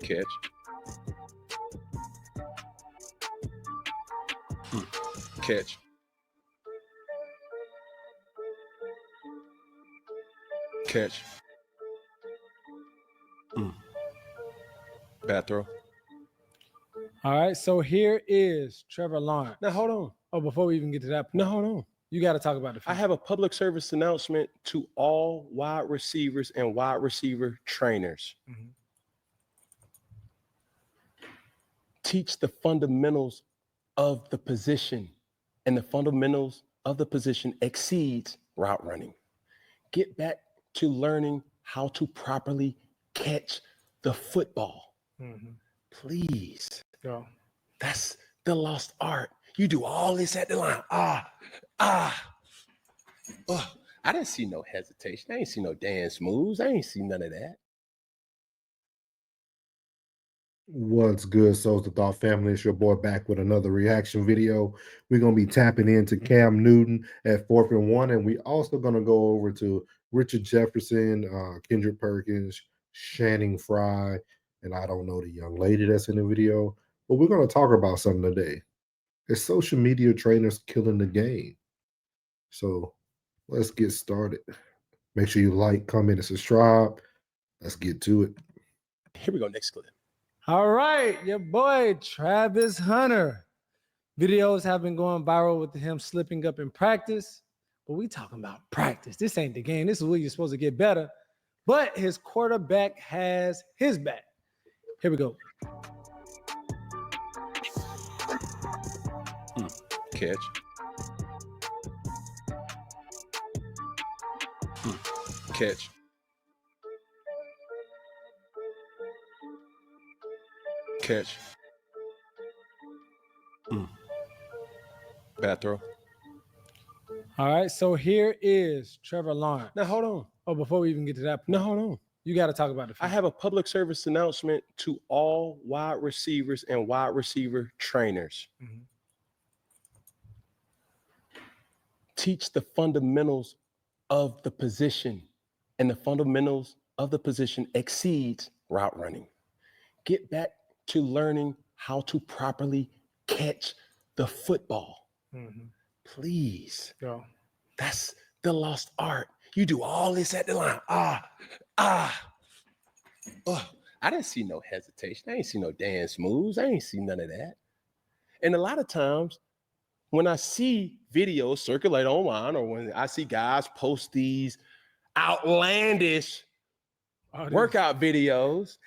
Catch. Catch. Catch. Bad throw. All right, so here is Trevor Lawrence. Now, hold on. Oh, before we even get to that point. No, hold on. You got to talk about the I have a public service announcement to all wide receivers and wide receiver trainers. Mm-hmm. Teach the fundamentals of the position, and the fundamentals of the position exceeds route running. Get back to learning how to properly catch the football. Mm-hmm. Please. Go. That's the lost art. You do all this at the line. I didn't see no hesitation. I ain't see no dance moves. I ain't see none of that. What's good, Souls of Thought family? It's your boy back with another reaction video. We're going to be tapping into Cam Newton at 4th and 1, and we also going to go over to Richard Jefferson, Kendrick Perkins, Channing Frye, and I don't know the young lady that's in the video, but we're going to talk about something today. Is social media trainers killing the game? So let's get started. Make sure you like, comment, and subscribe. Let's get to it. Here we go, next clip. All right, your boy Travis Hunter. Videos have been going viral with him slipping up in practice, but we talking about practice. This ain't the game. This is where you're supposed to get better. But his quarterback has his back. Here we go. Catch. Catch. Catch. Bad throw. All right, so here is Trevor Lawrence. Now, hold on. Oh, before we even get to that point. No, hold on. You got to talk about the I have a public service announcement to all wide receivers and wide receiver trainers. Mm-hmm. Teach the fundamentals of the position, and the fundamentals of the position exceeds route running. Get back to learning how to properly catch the football. Mm-hmm. Please. Go. That's the lost art. You do all this at the line. I didn't see no hesitation. I ain't see no dance moves. I ain't see none of that. And a lot of times when I see videos circulate online, or when I see guys post these outlandish workout videos,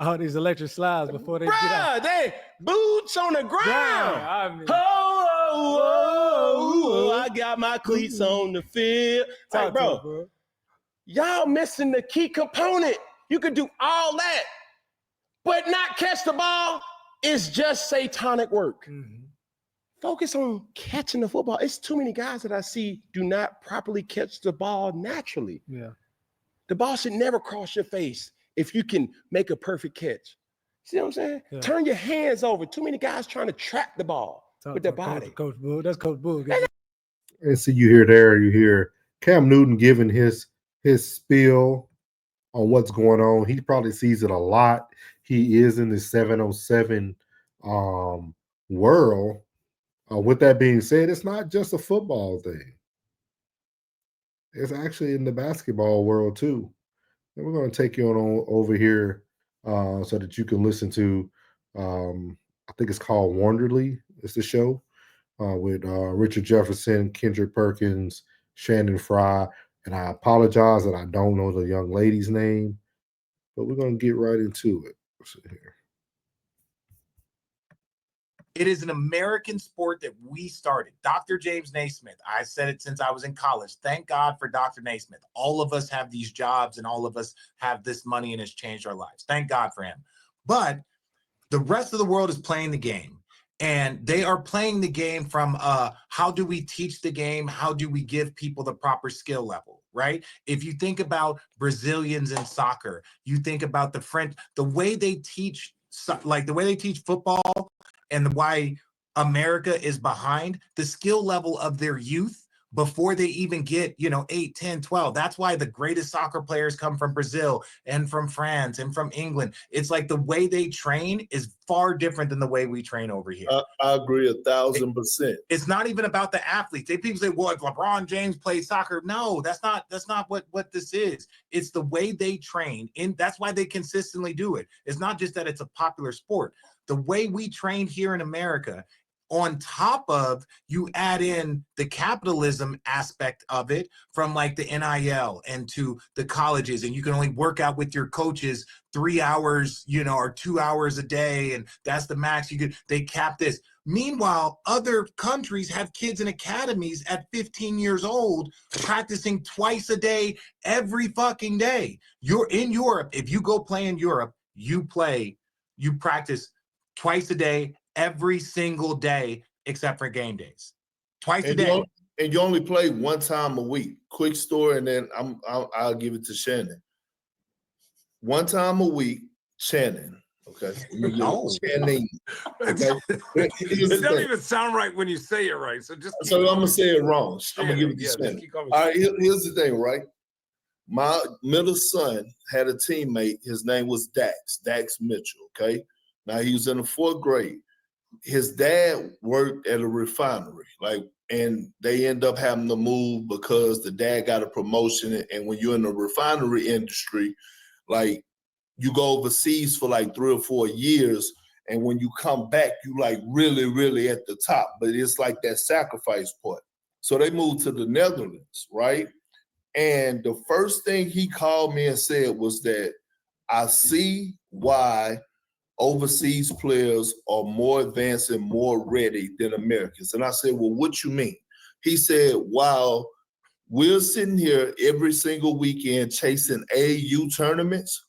all these electric slides before they get out. They boots on the ground. I mean, I got my cleats on the field. Like, bro, y'all missing the key component. You could do all that, but not catch the ball is just satanic work. Mm-hmm. Focus on catching the football. It's too many guys that I see do not properly catch the ball naturally. Yeah. The ball should never cross your face if you can make a perfect catch. See what I'm saying? Yeah. Turn your hands over. Too many guys trying to trap the ball with their body. Coach Bull. That's Coach Bull. And see, you hear Cam Newton giving his spiel on what's going on. He probably sees it a lot. He is in the 707 world. With that being said, it's not just a football thing. It's actually in the basketball world too. And we're going to take you on over here so that you can listen to, I think it's called Wanderly. It's the show with Richard Jefferson, Kendrick Perkins, Channing Frye. And I apologize that I don't know the young lady's name, but we're going to get right into it. Let's see here. It is an American sport that we started. Dr. James Naismith, I said it since I was in college. Thank God for Dr. Naismith. All of us have these jobs and all of us have this money, and it's changed our lives. Thank God for him. But the rest of the world is playing the game. And they are playing the game from how do we teach the game? How do we give people the proper skill level, right? If you think about Brazilians in soccer, you think about the French, the way they teach, like the way they teach football, and why America is behind, the skill level of their youth before they even get, 8, 10, 12. That's why the greatest soccer players come from Brazil and from France and from England. It's like the way they train is far different than the way we train over here. I agree 1,000%. It's not even about the athletes. People say, well, if LeBron James plays soccer. No, that's not what this is. It's the way they train. And that's why they consistently do it. It's not just that it's a popular sport. The way we train here in America, on top of, you add in the capitalism aspect of it, from like the NIL and to the colleges, and you can only work out with your coaches 3 hours, or 2 hours a day, and that's the max you could. They cap this. Meanwhile, other countries have kids in academies at 15 years old practicing twice a day, every fucking day. You're in Europe. If you go play in Europe, you practice twice a day, every single day, except for game days. Twice a day. And you only play one time a week. Quick story, and then I'll give it to Shannon. One time a week, Shannon. Okay. No. Shannon. Okay. It doesn't even sound right when you say it right. So I'm gonna say it wrong. I'm gonna give it to Shannon. All right, here's the thing, right? My middle son had a teammate. His name was Dax Mitchell. Okay. Now he was in the 4th grade. His dad worked at a refinery, and they end up having to move because the dad got a promotion. And when you're in the refinery industry, you go overseas for 3 or 4 years, and when you come back, you really, really at the top. But it's like that sacrifice part. So they moved to the Netherlands, right? And the first thing he called me and said was that, I see why overseas players are more advanced and more ready than Americans. And I said, well, what you mean? He said, while we're sitting here every single weekend chasing AAU tournaments,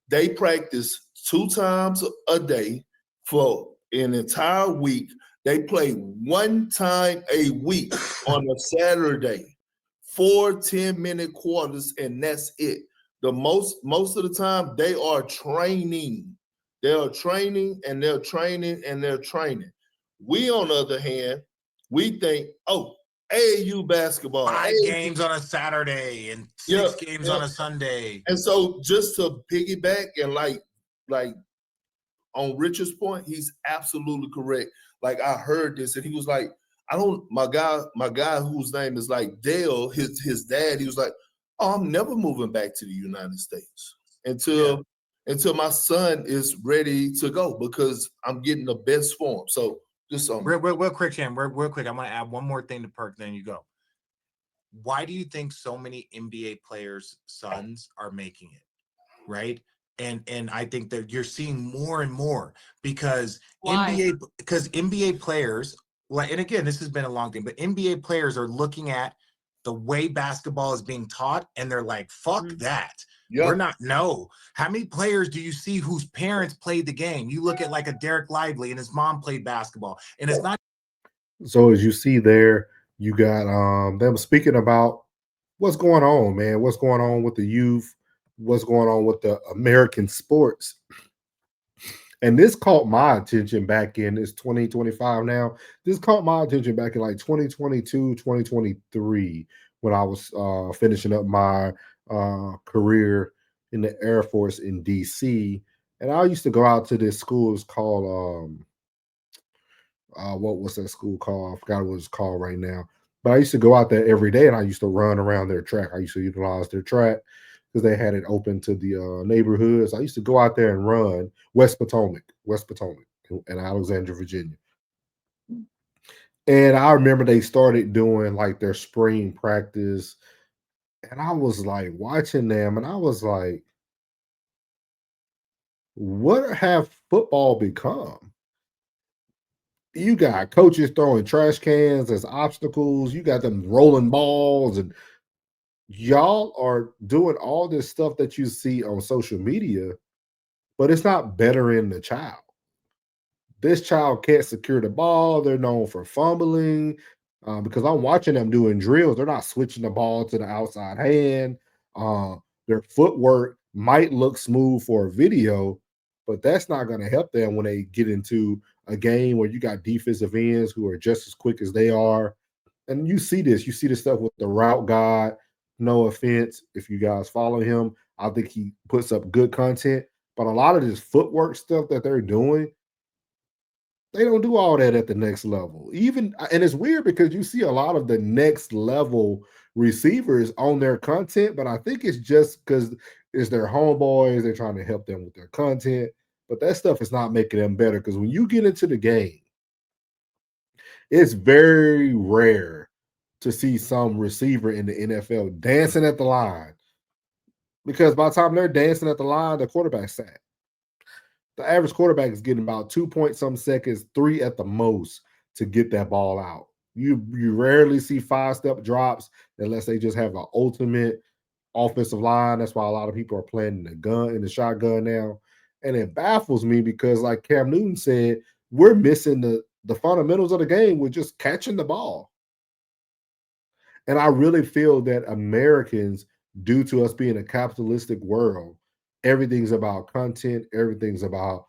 they practice 2 times a day for an entire week. They play 1 time a week on a Saturday, 4 10-minute quarters, and that's it. Most of the time they are training. They are training and they're training and they're training. We, on the other hand, we think, AAU basketball. 5 games on a Saturday and 6 games on a Sunday. And so just to piggyback and like on Richard's point, he's absolutely correct. I heard this and he was like, my guy whose name is Dale, his dad, he was like, I'm never moving back to the United States until my son is ready to go, because I'm getting the best form. So just real quick, Shan, real quick. I'm going to add one more thing to Perk, then you go. Why do you think so many NBA players' sons are making it, right? And I think that you're seeing more and more because NBA players, and again, this has been a long thing, but NBA players are looking at the way basketball is being taught, and they're like, fuck that. Yep. We're not. No. How many players do you see whose parents played the game? You look at a Derek Lively, and his mom played basketball, and it's not. So as you see there, you got them speaking about what's going on, man. What's going on with the youth? What's going on with the American sports? And this caught my attention back in, it's 2025 now. This caught my attention back in 2022, 2023, when I was finishing up my career in the Air Force in DC. And I used to go out to this school. It's called, what was that school called? I forgot what it's called right now. But I used to go out there every day and I used to run around their track. I used to utilize their track because they had it open to the neighborhoods. I used to go out there and run West Potomac, in Alexandria, Virginia. And I remember they started doing their spring practice. And I was watching them and I was like, what have football become? You got coaches throwing trash cans as obstacles. You got them rolling balls, and y'all are doing all this stuff that you see on social media, but it's not bettering the child. This child can't secure the ball. They're known for fumbling because I'm watching them doing drills. They're not switching the ball to the outside hand. Their footwork might look smooth for a video, but that's not going to help them when they get into a game where you got defensive ends who are just as quick as they are. and you see this stuff with the route god. No offense if you guys follow him. I think he puts up good content, but a lot of this footwork stuff that they're doing, they don't do all that at the next level. Even, and it's weird because you see a lot of the next level receivers on their content, but I think it's just because it's their homeboys, they're trying to help them with their content. But that stuff is not making them better, because when you get into the game, it's very rare to see some receiver in the NFL dancing at the line, because by the time they're dancing at the line, the quarterback's sacked. The average quarterback is getting about 2 point some seconds, 3 at the most, to get that ball out. You rarely see 5-step drops unless they just have an ultimate offensive line. That's why a lot of people are playing in the shotgun now. And it baffles me because, like Cam Newton said, we're missing the fundamentals of the game with just catching the ball. And I really feel that Americans, due to us being a capitalistic world, everything's about content, everything's about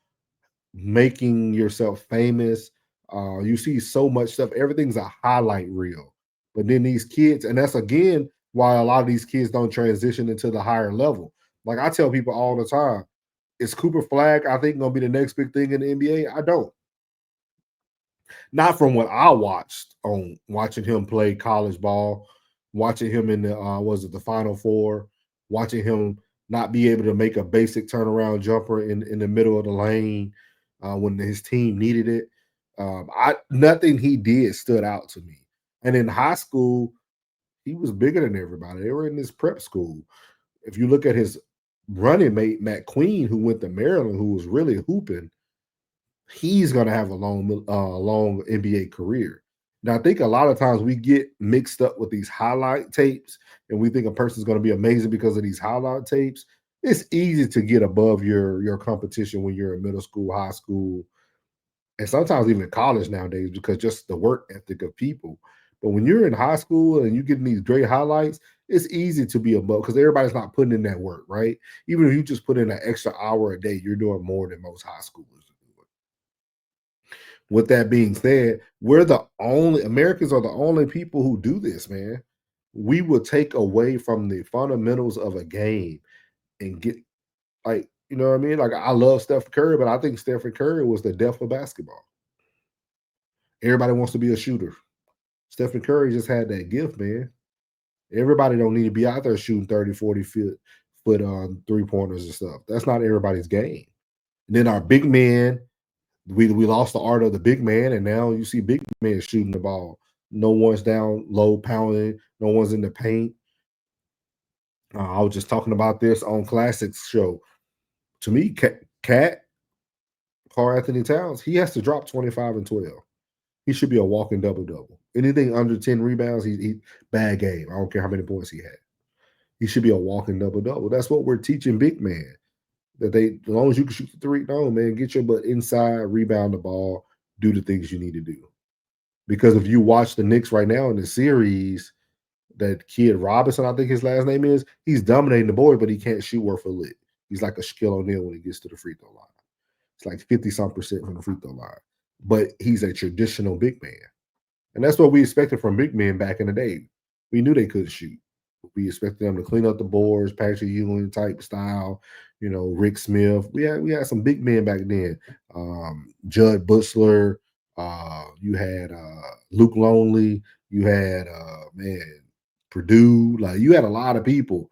making yourself famous. You see so much stuff, everything's a highlight reel. But then these kids, and that's again why a lot of these kids don't transition into the higher level. Like I tell people all the time, is Cooper Flag, I think, gonna be the next big thing in the NBA? I don't. Not from what I watched on watching him play college ball, watching him in the the Final Four, watching him not be able to make a basic turnaround jumper in the middle of the lane when his team needed it. Nothing he did stood out to me. And in high school, he was bigger than everybody. They were in this prep school. If you look at his running mate, Matt Queen, who went to Maryland, who was really hooping, he's going to have a long NBA career. Now, I think a lot of times we get mixed up with these highlight tapes, and we think a person's going to be amazing because of these highlight tapes. It's easy to get above your competition when you're in middle school, high school, and sometimes even college nowadays, because just the work ethic of people. But when you're in high school and you're getting these great highlights, it's easy to be above because everybody's not putting in that work, right? Even if you just put in an extra hour a day, you're doing more than most high schoolers are doing. With that being said, Americans are the only people who do this, man. We will take away from the fundamentals of a game and get, like, you know what I mean? Like, I love Steph Curry, but I think Stephen Curry was the death of basketball. Everybody wants to be a shooter. Stephen Curry just had that gift, man. Everybody don't need to be out there shooting 30, 40 foot three-pointers and stuff. That's not everybody's game. And then our big men, we lost the art of the big man, and now you see big men shooting the ball. No one's down low pounding. No one's in the paint. I was just talking about this on Classics show. To me, Karl Anthony Towns, he has to drop 25 and 12. He should be a walking double-double. Anything under 10 rebounds, he bad game. I don't care how many points he had. He should be a walking double-double. That's what we're teaching big man. That as long as you can shoot the three, no, man, get your butt inside, rebound the ball, do the things you need to do. Because if you watch the Knicks right now in the series, that kid Robinson, I think his last name is, he's dominating the board, but he can't shoot worth a lick. He's like a Shaquille O'Neal when he gets to the free throw line. It's like 50-some% from the free throw line. But he's a traditional big man. And that's what we expected from big men back in the day. We knew they couldn't shoot. We expected them to clean up the boards, Patrick Ewing type style, Rick Smith. We had some big men back then. Judd Butzler, you had Luke Longley, you had Purdue. Like, you had a lot of people.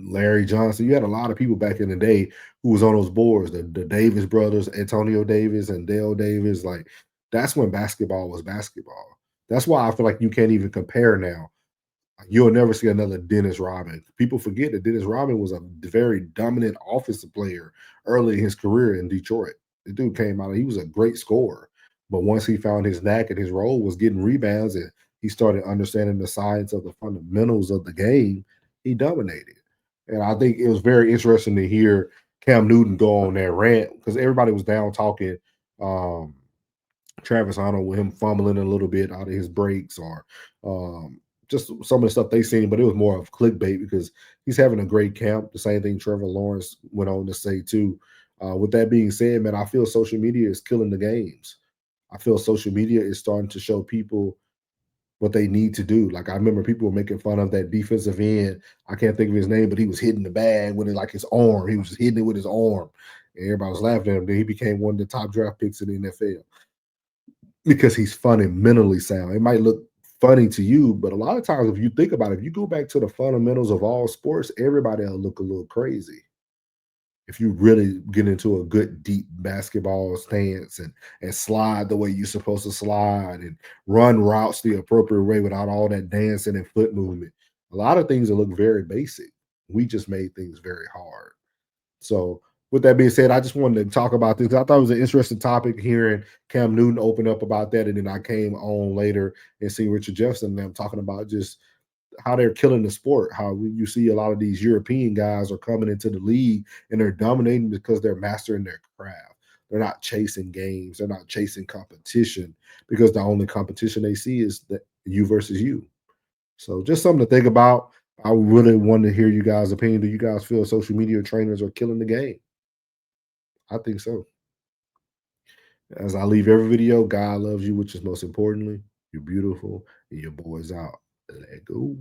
Larry Johnson. You had a lot of people back in the day who was on those boards. The Davis brothers, Antonio Davis and Dale Davis. Like, that's when basketball was basketball. That's why I feel like you can't even compare now. You'll never see another Dennis Rodman. People forget that Dennis Rodman was a very dominant offensive player early in his career in Detroit. The dude came out, he was a great scorer. But once he found his knack and his role was getting rebounds and he started understanding the science of the fundamentals of the game, he dominated. And I think it was very interesting to hear Cam Newton go on that rant because everybody was down talking Travis Arnold with him fumbling a little bit out of his breaks or just some of the stuff they seen, but it was more of clickbait because he's having a great camp. The same thing Trevor Lawrence went on to say too. With that being said, man, I feel social media is killing the games. I feel social media is starting to show people what they need to do. Like I remember people were making fun of that defensive end. I can't think of his name, but he was hitting the bag with it like his arm. He was just hitting it with his arm. And everybody was laughing at him. Then he became one of the top draft picks in the NFL because he's fun and mentally sound. It might look funny to you, but a lot of times, if you think about it, if you go back to the fundamentals of all sports, everybody will look a little crazy. If you really get into a good deep basketball stance and slide the way you're supposed to slide and run routes the appropriate way without all that dancing and foot movement, a lot of things that look very basic. We just made things very hard. So with that being said, I just wanted to talk about this because I thought it was an interesting topic hearing Cam Newton open up about that. And then I came on later and see Richard Jefferson and them talking about just how they're killing the sport. How you see a lot of these European guys are coming into the league and they're dominating because they're mastering their craft. They're not chasing games. They're not chasing competition because the only competition they see is that you versus you. So just something to think about. I really want to hear you guys' opinion. Do you guys feel social media trainers are killing the game? I think so. As I leave every video, God loves you, which is most importantly, you're beautiful, and your boy's out. Let go.